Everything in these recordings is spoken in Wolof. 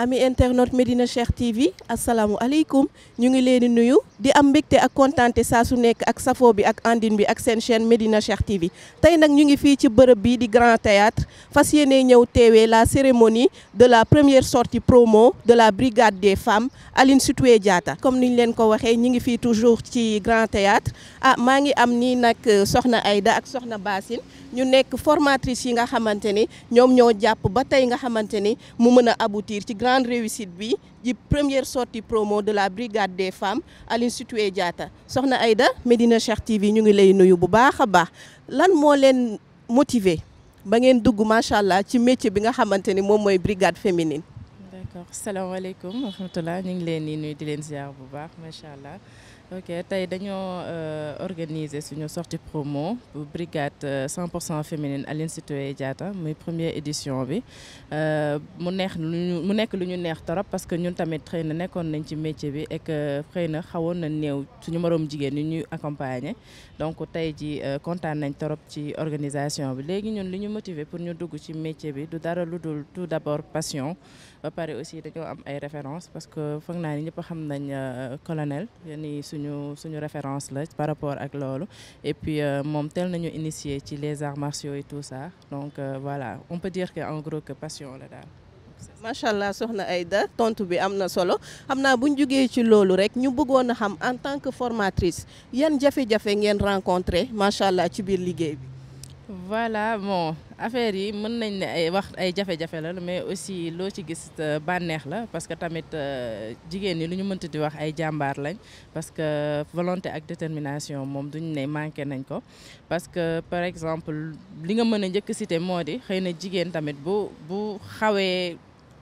ami internet Medina Cheikh TV asalaamualeykum ñu ngi leen di nuyu di am mbégte ak kontaante saa su nekk ak safoo bi ak andin bi ak seen chaîne Medina Cheikh TV tey nag ñu ngi fii ci bërëb bi di Grand Théâtre fas yéene ñëw teewee la cérémonie de la première sortie promo de la brigade des femmes Aline Sitoé Diatta comme niñ leen ko waxee ñu ngi fii toujours ci Grand Théâtre maa ngi am nii nag soxna Aïda ak soxna Basine ñu nekk formatrice yi nga xamante ni ñoom ñoo jàpp ba tey nga xamante ni mu mën a aboutir ci grande réussite bi di première sortie promo de la brigade des femmes Aline Sitoé Diatta soxna Aïda Medina Cheikh TV ñu ngi lay nuyu bu baax a baax lan moo leen motiver ba ngeen dugg macha allah ci métier bi nga xamante ni moom mooy brigade féminine. d'accord salaamaaleykum wa rahmatulah ñu ngi leen di nuyu di leen ziar bu baax macha allah. ok tey dañoo organiser suñu sortie promo bu brigade 100% féminine Aline Sitoé Diatta muy première édition bi mu nekk lu ñu neex torop parce que ñun tamit xëy na nekkoon nañ ci métier bi et que xëy na xawoon na néew suñu moroom jigéen ñi ñuy accompagner donc tey ji kontaan nañ torop ci organisation bi léegi ñun li ñu motiver pour ñu dugg ci métier bi du dara lu dul tout d'abord passion ba pare aussi dañoo am ay références parce que foog naa ni ñëpp xam nañ colonel yani suñu référence la par rapport ak loolu et puis moom tel nañu initier ci les arts martiaux et tout ça donc voilà on peut dire que en gros que passion la daal. macha allah soxna Aïda tontu bi am na solo xam naa bu ñu jugee ci loolu rek ñu bëggoon a xam en tant que formatrice yan jafe-jafe ngeen rencontré macha allah ci biir liggéey bi. voilà bon affaire yi mën nañ ne ay wax ay jafe-jafe la mais aussi loo ci gis bànneex la parce que tamit jigéen ñi lu ñu mënti di wax ay jàmbaar lañ parce que volonté ak détermination moom duñ ne manqué nañ ko parce que par exemple li nga mën a njëkk cité moo di xëy na jigéen tamit bu xawee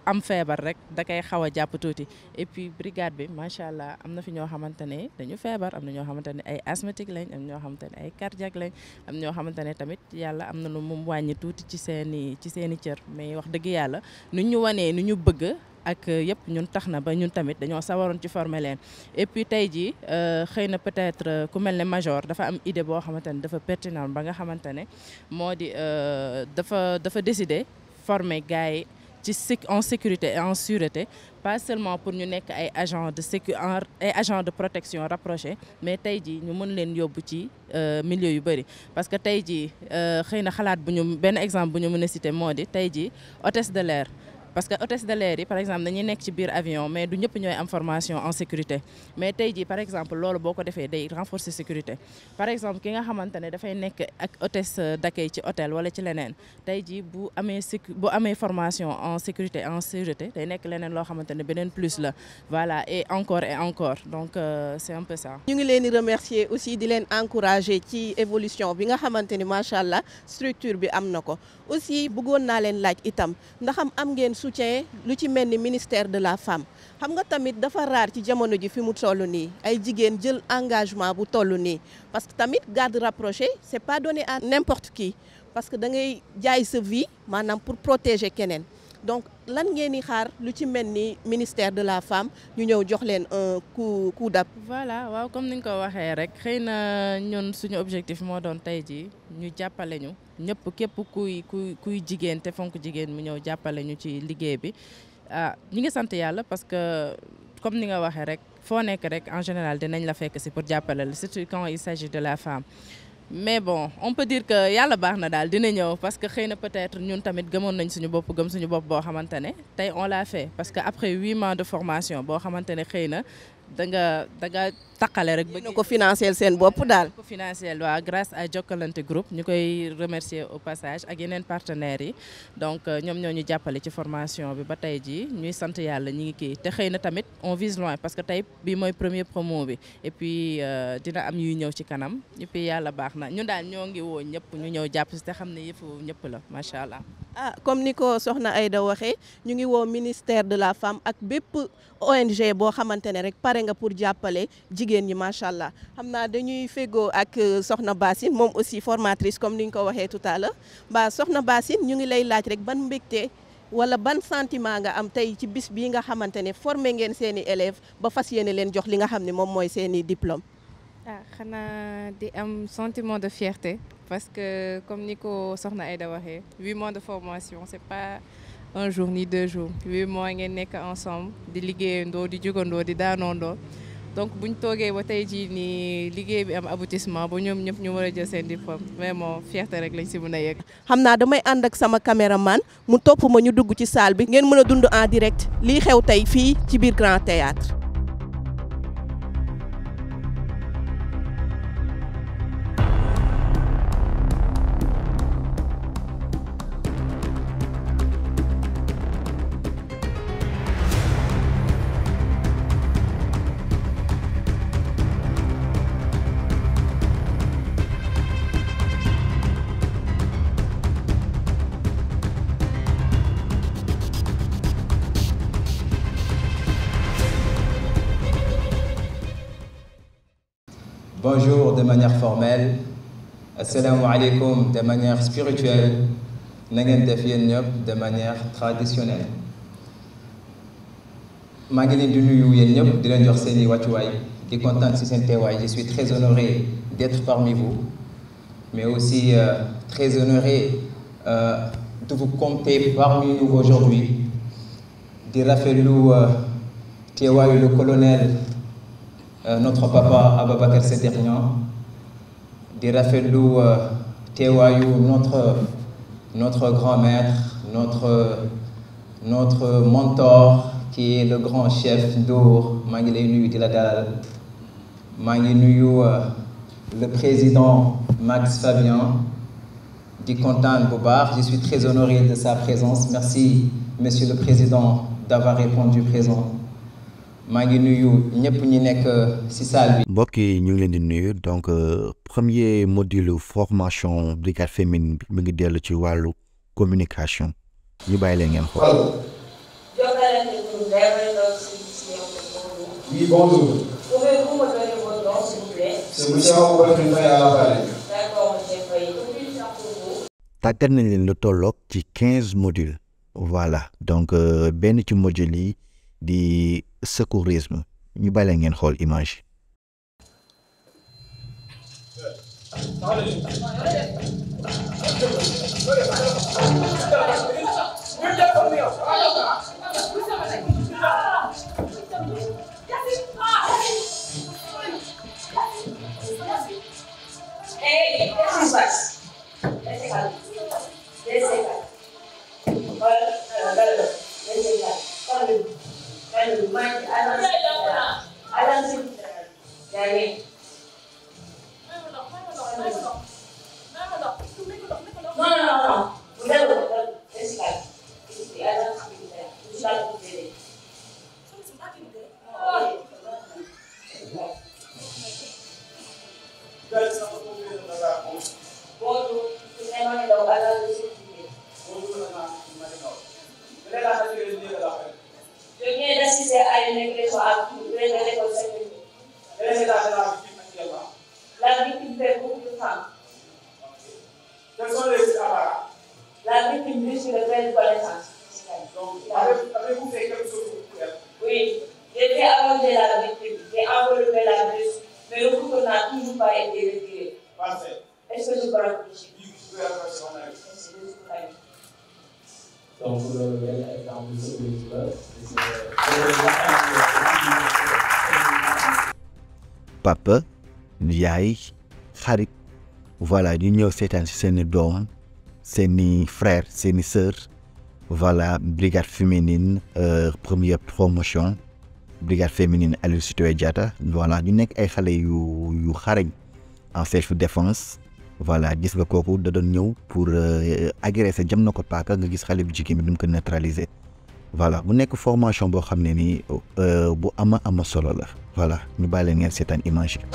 am feebar rek da koy xaw a jàpp tuuti et puis brigade bi macha allah am na fi ñoo xamante ne dañu feebar am na ñoo xamante ne ay asthmatique lañ am ñoo xamante ne ay cardiaque lañ am ñoo xamante ne tamit yàlla am na lu mu wàññi tuuti ci seeni cër mais wax dëgg yàlla nu ñu wanee nu ñu bëgg ak yëpp ñun tax na ba ñun tamit dañoo sawaroon ci former leen et puis tey jii xëy na peut-être ku mel ne major dafa am idée boo xamante ne dafa pertinent ba nga xamante ne moo di dafa décider former gars yi en sécurité et en sûreté pas seulement pour ñu nekk ay agents de protection rapprochés mais tey jii ñu mën leen yóbbu ci milieu yu bëri parce que tey jii xëy na xalaat benn exemple bu ñu mën a citer moo di tey jii hôtesse de l'air parce que hôtesse de l'air yi par exemple dañuy nekk ci biir avion mais du ñëpp ñooy am formation en sécurité mais tey jii par exemple loolu boo ko defee day renforcer sécurité par exemple ki nga xamante ne dafay nekk ak hôtesse d'accueil ci hôtel wala ci leneen tey jii bu amee formation en sécurité en sûreté day nekk leneen loo xamante ne beneen plus la voilà et encore donc c'est un peu ça. ñu ngi leen di remercier aussi di leen encourager ci évolution bi nga xamante ni macha allah structure bi am na ko aussi bëggoon naa leen laaj itam ndax am ngeen soutien lu ci mel ni ministère de la femme xam nga tamit dafa raar ci jamono ji fi mu toll nii ay jigéen jël engagement bu toll nii parce que tamit garde rapprochée c'est pas donné à n'importe qui parce que da ngay jaay sa vie maanaam pour protéger keneen donc lan ngeen di xaar lu ci mel ni ministère de la femme ñu ñëw jox leen un coup d'appui. voilà waaw comme ni nga ko waxee rek xëy na ñun suñu objectif moo doon tey jii ñu jàppale ñu ñëpp képp kuy jigéen te fonk jigéen mu ñëw jàppale ñu ci liggéey bi ñi ngi sant yàlla parce que comme ni nga waxee rek foo nekk rek en général dinañ la fekk si pour jàppale la surtout quand il s'agit de la femme. mais bon on peut dire que yàlla baax na daal dina ñëw parce que xëy na peut-être ñun tamit gëmoon nañ suñu bopp gëm suñu bopp boo xamante ne tey on l'a fait parce que après 8 mois de formation boo xamante ne xëy na da nga taqale rek. ba ñu ko financer seen bopp daal. ko financer waaw grâce à Jokalante Group ñu koy remercier au passage ak yeneen partenaires yi donc ñoom ñoo ñu jàppale ci formation bi ba tey jii ñuy sant yàlla ñi ngi kii te xëy na tamit on vise loin parce que tey bii mooy premier promo bi et puis dina am yuy ñëw ci kanam et puis yàlla baax na ñun daal ñoo ngi woo ñëpp ñu ñëw jàpp si te xam ne yëfu ñëpp la macha allah. comme ni ko soxna Aïda waxee ñu ngi woo ministère de la femme ak bépp ONG boo xamante ne rek pare nga pour jàppale jigéen ñi macha allah xam naa dañuy fegoo ak soxna Basine moom aussi formatrice comme ni ñu ko waxee tout à l'heure soxna Basine ñu ngi lay laaj rek ban mbégte wala ban sentiment nga am tey ci bis bii nga xamante ne formé ngeen seeni élèves ba fas yéene leen jox li nga xam ne moom mooy seeni diplôme. xanaa di am sentiment de fierté parce que comme ni ko soxna Aïda waxee 8 mois de formation c'est pas un jour ni 2 jours 8 mois ngeen nekk ensemble di liggéeyandoo di jugandoo di daanoondoo donc buñ toogee ba tey jii nii liggéey bi am aboutissement ba ñoom ñëpp ñu war a jël seen diplôme vraiment fierté rek lañ si mën a yëg. xam naa damay ànd ak sama caméraman mu topp ma ñu dugg ci salle bi ngeen mën a dund en direct lii xew tey fii ci biir Grand Théâtre. Bonjour de manière formelle, assalamu alaikum de manière spirituelle, na ngeen def yéen ñëpp de manière traditionnelle. maa ngi leen di nuyu yéen ñëpp di leen jox seeni wàccuwaay di kontaan ci seen teewaay. Je suis très honoré d'être parmi vous, mais aussi très honoré de vous compter parmi nous aujourd'hui. di rafetlu teewaayu le colonel. Notre papa Ababacar Sadikh Niang di rafetlu teewaayu notre grand maître, notre mentor qui est le grand chef Ndour. maa ngi lay nuyu di la dalal. maa ngi nuyu le président Max Fabien di kontaan bu baax. Je suis très honoré de sa présence. Merci monsieur le président d'avoir répondu présent. maa ngi nuyu ñëpp ñi nekk ci salle bi. mbokk yi ñu ngi leen di nuyu donc premier module formation brigade féminine bi mu ngi dellu ci wàllu communication ñu bàyyi leen ngeen xool. Oui, bonjour. Pouvez-vous me donner votre nom, s'il vous plaît? C'est monsieur Aoubacar Faye à l'appareil. D'accord, monsieur Faye. Que puis-je faire pour vous? tàggat nañ leen lu tolloog ci 15 modules. voilà donc benn ci module yi di secourisme ñu bàyyi ngeen xool image. Hey, qu'est-ce qui se passe? Laissez calme. Laissez calme. Laissez calme. Calme-vous. Calme-vous. Allons-y. Allez. Non. Vous allez laissez calme. Allons-y. Vous allez vous aider. Bonjour, je suis Emmanuel Ndao, agent de sécurité. Je viens d'assister à une agression à coup de l'école sécurité. La victime fait beaucoup de femmes. Quels sont les apparats? La victime vit sur le train de connaissance. Donc, avez-vous fait quelque chose pour elle? Oui, j'ai fait avancer la victime, j'ai enveloppé la blessure, mais le couteau n'a toujours pas été retiré. Parfait. Est-ce que je peux rapprocher? Oui, vous pouvez approcher mon ami. Donc, benn exemple de sécurité la. papa yaay xarit voilà ñu ñëw seetaan ci seeni doom seeni frère seeni sœur voilà brigade féminine première promotion brigade féminine Aline Sitoé Diatta voilà ñu nekk ay xale yu xarañ en self-défense. voilà gis nga kooku da doon ñëw pour agresser jam na ko paaka nga gis xale bu jigéen bi du mu ko neutraliser voilà bu nekk formation boo xam ne nii bu ama solo la voilà ñu bàyyi leen ngeen seetaan image yi.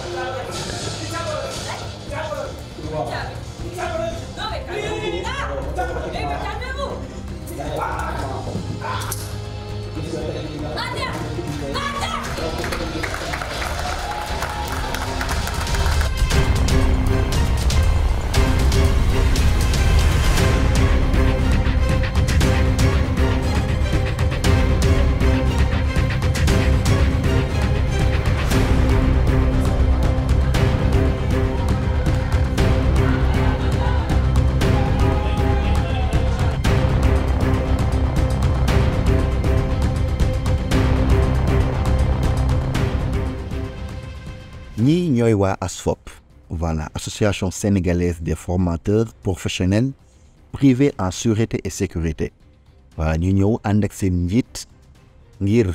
ñii ñooy waa ASFOP voilà association sénégalaise des formateurs professionnels privés en sûreté et sécurité voilà ñu ñëw ànd ak seen njiit ngir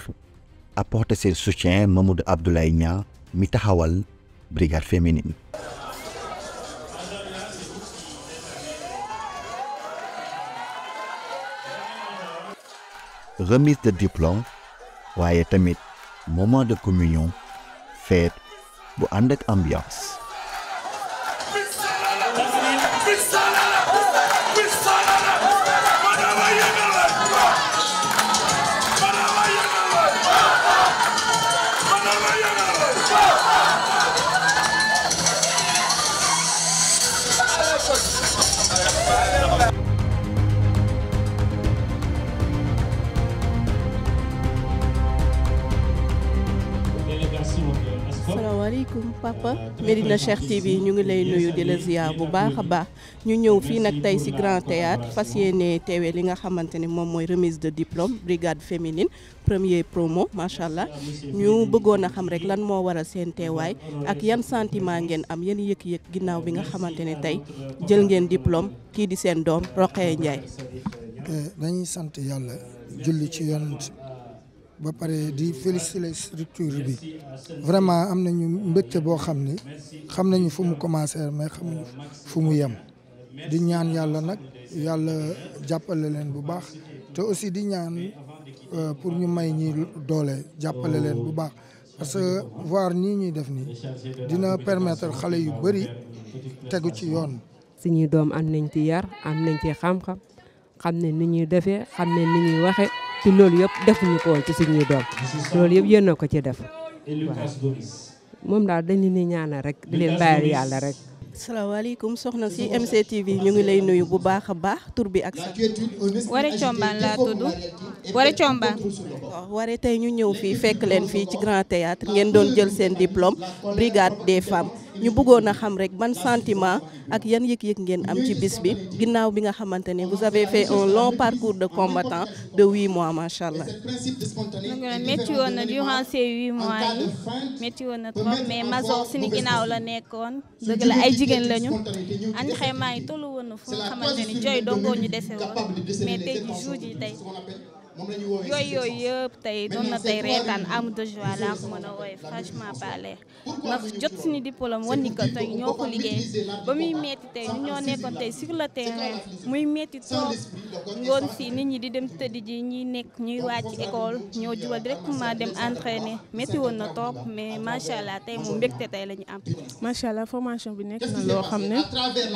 apporter seen soutien Mamadou Abdoulaye Niang mi taxawal brigade féminine. remise de diplôme waaye tamit moment de communion fête bu ànd ak ambiance. salaamaaleykum papa Medina Cheikh TV ñu ngi lay nuyu di la ziar bu baax a baax ñu ñëw fii nag tey ci Grand Théâtre fas yéene teewee li nga xamante ne moom mooy remise de diplôme brigade féminine premier promo macha allah ñu bëggoon a xam rek lan moo waral seen teewaay ak yan sentiment ngeen am yan yëg-yëg ginnaaw bi nga xamante ne tey jël ngeen diplôme kii di seen doom Rokhaya Ndiaye. dañuy sant yàlla julli ci yonent ba pare di féliciter structure bi vraiment am nañu mbégte boo xam ni xam nañu fu mu commencé mais xamuñu fu mu yem di ñaan yàlla nag yàlla jàppale leen bu baax te aussi di ñaan pour ñu may ñi doole jàppale leen bu baax parce que voir nii ñuy def nii dina permettre xale yu bëri tegu ci yoon. suñuy doom am nañ ci yar am nañ ci xam-xam xam ne ni ñuy defee xam ne ni ñuy waxe ci loolu yëpp defuñu ko woon ci suñuy doom loolu yëpp yéen a ko ci def waaw moom daal dañu ni ñaanal rek di leen bàyyil yàlla rek. salaamaaleykum soxna si MCTV ñu ngi lay nuyu bu baax a baax tur bi ak sa. Waré Thiombane laa tudd Waré Thiombane. waaw Waré tey ñu ñëw fii fekk leen fii ci Grand Théâtre ngeen doon jël seen diplôme brigade des femmes ñu bëggoon a xam rek ban sentiment ak yan yëg-yëg ngeen am ci bis bi ginnaaw bi nga xamante ne vous avez fait un long parcours de combattant de 8 mois macha allah. métti woon na durant ces 8 mois yi métti woon na trop mais Mazor suñu ginnaaw la nekkoon dëgg la ay jigéen lañu entraînement yi tollu woon na fu nga xamante ni jooy dongoo ñu dese woon mais tey ji jour ji tey yooyu yëpp tey doon na tey reetaan am de joie laa ko mën a wooye franchement parler ndax jot suñu diplôme wan ni ko tey ñoo ko liggéey ba muy metti tey ñu ñoo nekkoon tey sur le terrain muy metti trop ngoon si nit ñi di dem tëdd ji ñuy nekk ñuy wàcc école ñoo jubal directement dem entraîner metti woon na trop mais macha allah tey moom mbégte tey la ñu am. macha allah formation bi nekk na loo xam ne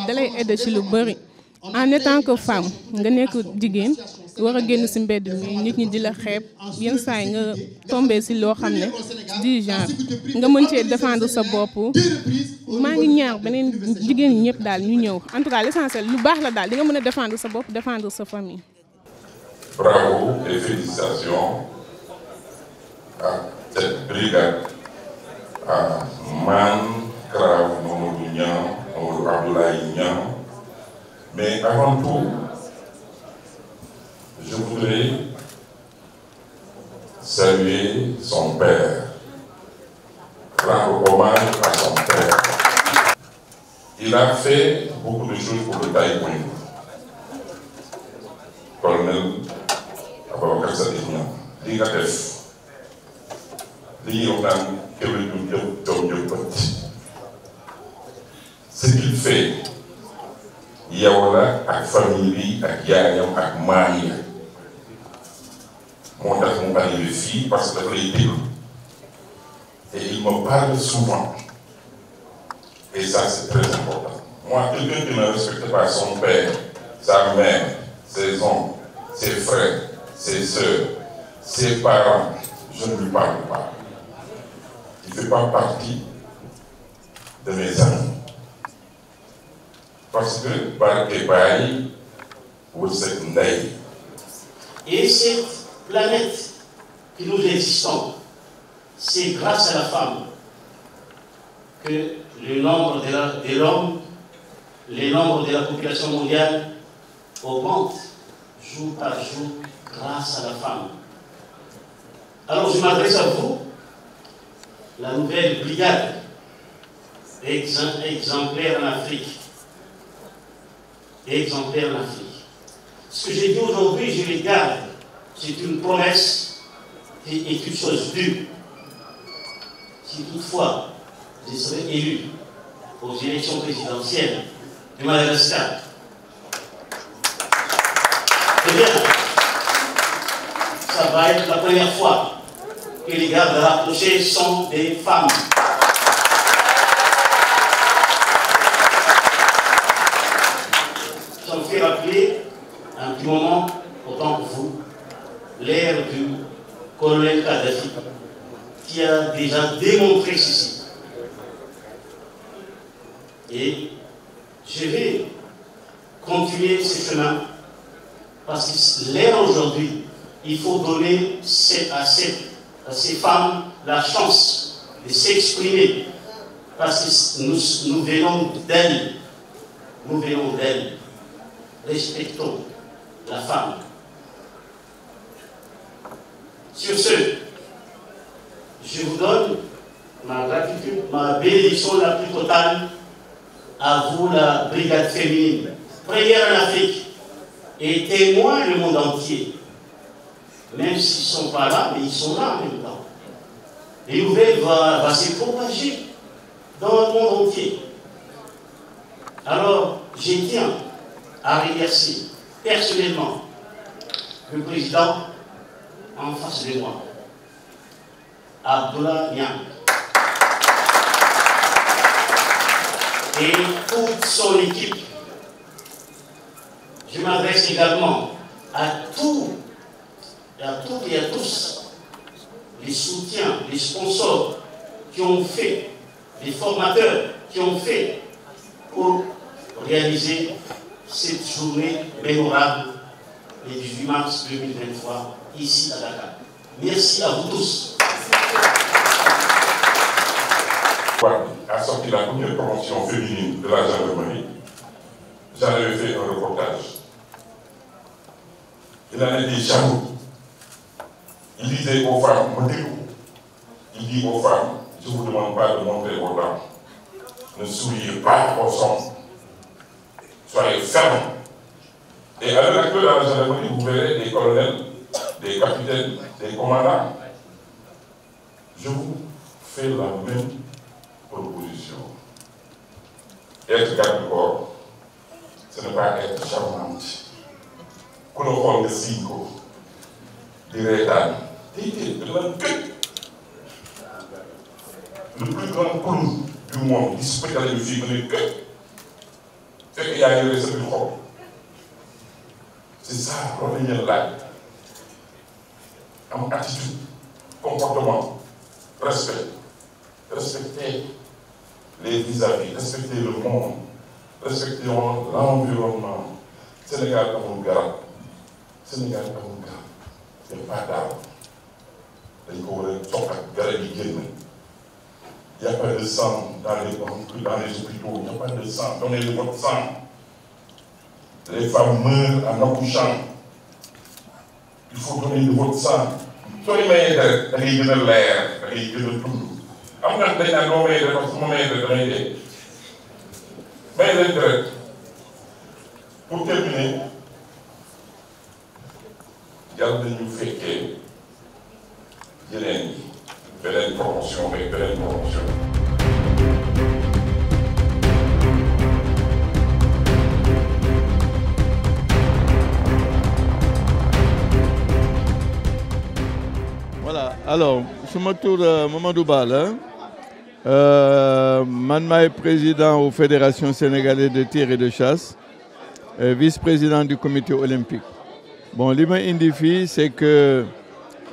dalay aider ci lu bëri en étant que femme nga nekk jigéen war a génn ci mbedd mi nit ñi di la xeeb yenn saa yi nga tombé ci loo xam ne du genre nga mën cee défendre sa bopp maa ngi ñaax beneen jigéen ñi ñëpp daal ñu ñëw en tout cas l'essentiel lu baax la daal di nga mën a défendre sa bopp défendre sa famille. Bravo et félicitations à cette brigade, à Man Krav Mamadou Niang, Mamadou Abdoulaye Niang. Mais avant tout, je voudrais saluer son père, rendre hommage à son père. Il a fait beaucoup de choses pour le taekwondo. Colonel Ababacar Sadikh Niang, li nga def li ñuy wax naan kéwél du doom jëm bët. Ce qu'il fait yow la ak famille bi ak yaayam ak maam yi moo tax mu arrivé fii parce que dafa lay déglu et il me parle souvent et ça c'est très important. Moi, quelqu'un qui ne respecte pas son père, sa mère, ses oncles, ses frères, ses sœurs, ses parents, je ne lui parle pas. Il ne fait pas partie de mes amis. Parce que Barke Baye Wërsëg Ndeye. Et cette planète que nous existons, c'est grâce à la femme que le nombre de l'homme, le nombre de la population mondiale augmente jour par jour grâce à la femme. Alors je m'adresse à vous, la nouvelle brigade exemplaire en Afrique. Exemplaire en Afrique. Ce que j'ai dit aujourd'hui, je les garde. C'est une promesse et une chose due. Si toutefois je serai élu aux élections présidentielles de Madagascar, eh bien, ça va être la première fois que les gardes rapprochés sont des femmes. Ça me fait rappeler un petit moment, autant que vous, l'ère du colonel Kadhafi, qui a déjà démontré ceci. Et je vais continuer ce chemin parce que l'ère aujourd'hui, il faut donner à ces femmes la chance de s'exprimer parce que nous venons d'elles. Nous venons d'elles. Respectons la femme. Sur ce, je vous donne ma gratitude, ma bénédiction la plus totale à vous, la brigade féminine, première en Afrique, et témoin le monde entier. Même s'ils ne sont pas là, mais ils sont là en même temps. Les nouvelles vont se propager dans le monde entier. Alors, je tiens à remercier personnellement le président en face de moi, Abdoulaye Niang, et toute son équipe. Je m'adresse également à toutes et à tous les soutiens, les sponsors qui ont fait, les formateurs qui ont fait pour réaliser cette journée mémorable le 18 mars 2023 ici à Dakar. Merci à vous tous. A sorti la première promotion féminine de la gendarmerie, j'en avais fait un reportage. Il en était jaloux. Il disait aux femmes, il dit aux femmes, je ne vous demande pas de montrer vos dents. Ne souriez pas au son. Soyez fermes. Et à l'heure actuelle, dans la gendarmerie, vous verrez des colonels, des capitaines, des commandants. Je vous fais la même proposition. Être garde-corps, ce n'est pas être charmante. Qu'on ne voit que 5 ans, des rétans, le plus grand clown du monde, il se peut aller le film, il fait qu'il y a eu ce plus gros. C'est ça, on est là. En attitude, comportement, respect. Respecter les vis-à-vis, respecter le monde, respecter l'environnement. Sénégal a un garab. Sénégal a un garab. Il n'y a pas d'arbre. Il n'y a pas de sang dans les hôpitaux, il n'y a pas de sang. Donnez votre sang. Les femmes meurent en accouchant. Il faut donner de votre sang. Soyez meilleurs, vous allez donner l'air, vous allez donner tout. Am nga dañ naan moo may def parce que moo may def damay dee may leen deret. Pour terminer, yàlla nañu fekkee yeneen yi beneen promotion mais beneen promotion. Voilà, alors suma tur Mamadou Ba la. Man maay président aux fédérations sénégalaises de tir et de chasse, vice-président du comité olympique. Bon, li ma indi fii c'est que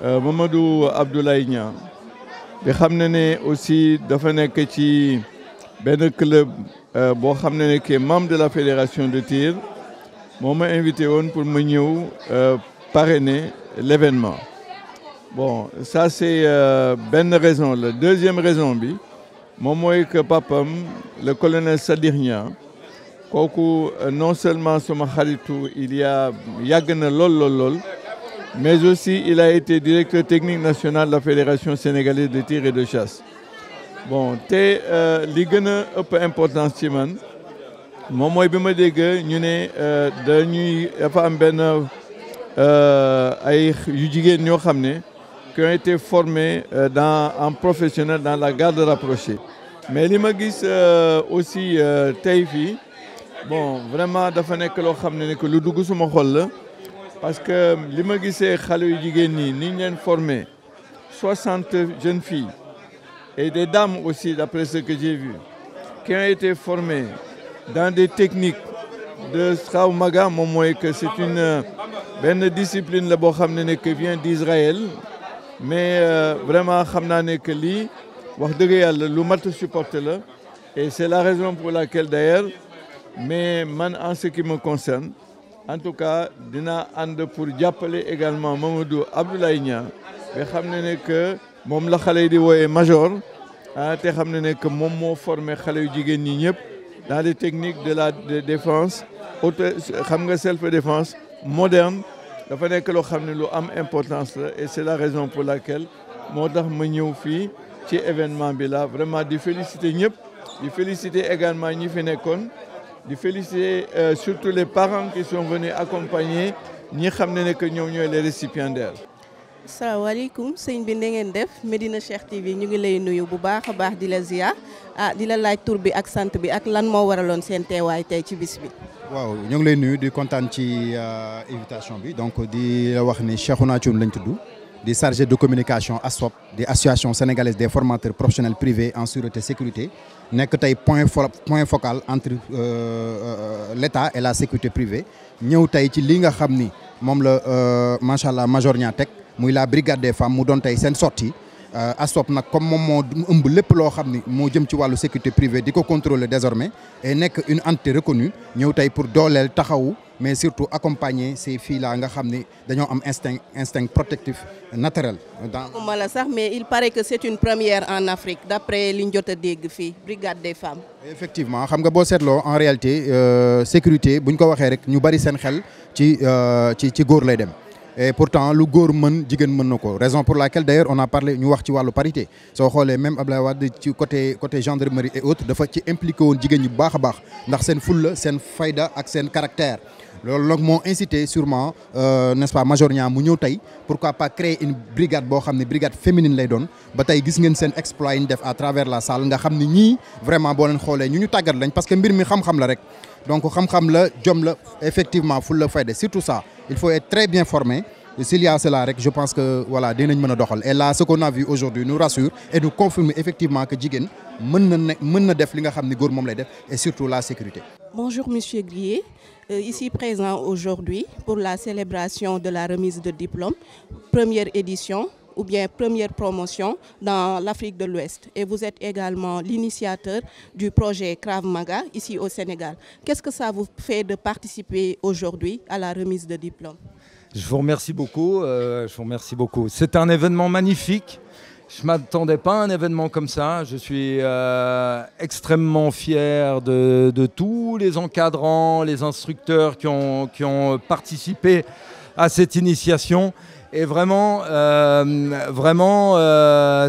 Mamadou Abdoulaye Niang bi xam ne aussi dafa nekk ci benn club boo xam ne qui est membre de la fédération de tir moo ma invité woon pour ma ñëw parrainer l'événement. Bon, ça c'est benn raison. La deuxième raison bi moom mooy que papam le colonel Sadir Niang kooku non seulement sama xaritu il y a yàgg na lool mais aussi il a été directeur technique national de la fédération sénégalaise de tir et de chasse. bon te li gën a ëpp importance ci man moom mooy bi ma dégg ñu ne dafa am benn ay yu jigéen ñoo xam ne qui ont été formés en professionnel dans la garde rapprochée. Mais li ma gis aussi tey fii bon vraiment dafa nekk loo xam ne que lu dugg suma xol la parce que li ma gisee xale yu jigéen ñi ni ñu leen formé 60 jeunes filles et des dames aussi d'après ce que j'ai vu qui ont été formées dans des techniques de Krav Maga moom mooy que c'est une benn discipline la boo xam ne que vient d'Israël mais vraiment xam naa ne que lii wax dëgg yàlla lu mat a supporter la et c'est la raison pour laquelle d'ailleurs mais man en ce qui me concerne en tout cas dina ànd pour jàppale également Mamadou Abdoulaye Niang nga xam ne que moom la xale yi di wooyee major te xam ne que moom moo formé xale yu jigéen ñi ñëpp dans les techniques de la défense xam nga self défense moderne dafa nekk loo xam ne lu am importance la et c'est la raison pour laquelle moo tax ma ñëw fii ci événement bi là vraiment di féliciter ñëpp di féliciter également ñi fi nekkoon di féliciter surtout les parents qui sont venus accompagner ñi xam ne que ñoom ñooy les récipiendaires. asalaamaaleykum sëñ bi na ngeen def Medina Cheikh TV ñu ngi lay nuyu bu baax a baax di la ziar di la laaj tur bi ak sant bi ak lan moo waraloon seen teewaay tey ci bis bi. waaw ñu ngi lay nuyu di kontaan ci invitation bi donc di la wax ni Cheikhouna Thioune lañ tudd di chargé de communication ASFOP di association sénégalaise des formateurs professionnels privés en sûreté sécurité nekk tey point focal entre l'État et la sécurité privée ñëw tey ci li nga xam ni moom la macha allah major Niang teg muy la brigade des femmes mu doon tey seen sortie ASFOP nag comme moom moo ëmb lépp loo xam ni moo jëm ci wàllu sécurité privée di ko contrôler désormais et nekk une entité reconnue ñëw tey pour dooleel taxawu mais surtout accompagner ces filles là nga xam ni dañoo am instinct protectif naturel. la sax mais il paraît que c'est une première en Afrique d'après li ñu jot a dégg fii brigade des femmes. effectivement xam nga boo seetloo en réalité sécurité bu ñu ko waxee rek ñu bari seen xel ci góor lay dem. Et pourtant lu góor mën jigéen mën na ko raison pour laquelle d'ailleurs on a parlé ñu wax ci wàllu parité soo xoolee même Abdoulaye Wade ci côté gendarmerie et autres dafa ci impliqué woon jigéen ñi bu baax a baax ndax seen fulla seen fayda ak seen caractère loolu nag moo incité sûrement n'est-ce pas major Niang mu ñëw tey pourquoi pas créer une brigade boo xam ne brigade féminine lay doon ba tey gis ngeen seen exploit yi ñu def à travers la salle nga xam ne ñii vraiment boo leen xoolee ñu tàggat lañ parce que mbir mi xam-xam la rek donc xam-xam la jom la effectivement fulla fayda surtout ça il faut être très bien formé s'il y a cela rek je pense que voilà dinañ mën a doxal et là ce qu'on a vu aujourd'hui nous rassure et nous confirme effectivement que jigéen mën na def li nga xam ne góor moom lay def et surtout la sécurité. Bonjour Monsieur Glié, ici présent aujourd'hui pour la célébration de la remise de diplôme, première édition ou bien première promotion dans l'Afrique de l'Ouest. Et vous êtes également l'initiateur du projet Krav Maga ici au Sénégal. Qu'est-ce que ça vous fait de participer aujourd'hui à la remise de diplôme? Je vous remercie beaucoup. C'est un événement magnifique. Je ne m'attendais pas à un événement comme ça. Je suis extrêmement fier de tous les encadrants, les instructeurs qui ont participé à cette initiation. Et vraiment,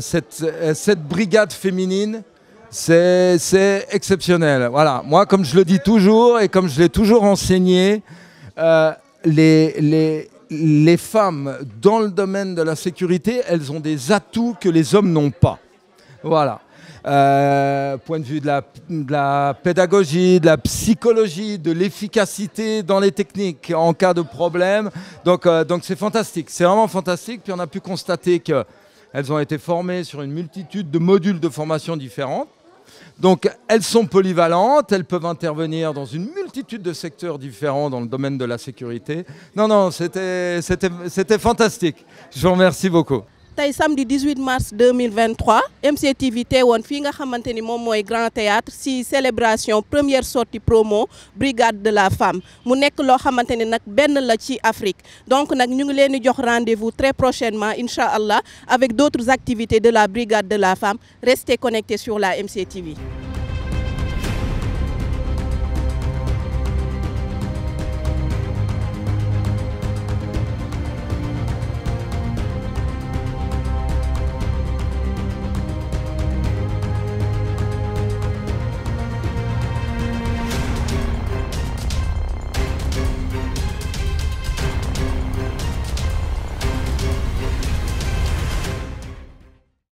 cette brigade féminine, c'est exceptionnel. Voilà. Moi, comme je le dis toujours et comme je l'ai toujours enseigné, les femmes dans le domaine de la sécurité, elles ont des atouts que les hommes n'ont pas. Voilà. Point de vue de la pédagogie, de la psychologie, de l'efficacité dans les techniques en cas de problème. Donc c'est fantastique, c'est vraiment fantastique. Puis on a pu constater qu'elles ont été formées sur une multitude de modules de formation différents. Donc elles sont polyvalentes, elles peuvent intervenir dans une multitude de secteurs différents dans le domaine de la sécurité. Non, c'était fantastique. Je vous remercie beaucoup. tey samedi 18 mars 2023 MCTV teewoon fii nga xamante ni moom mooy Grand Théâtre si célébration première sortie promo brigade de la femme mu nekk loo xamante ni nag benn la ci Afrique donc nag ñu ngi leen di jox rendez-vous très prochainement incha allah avec d'autres activités de la brigade de la femme restez connectés sur la MCTV.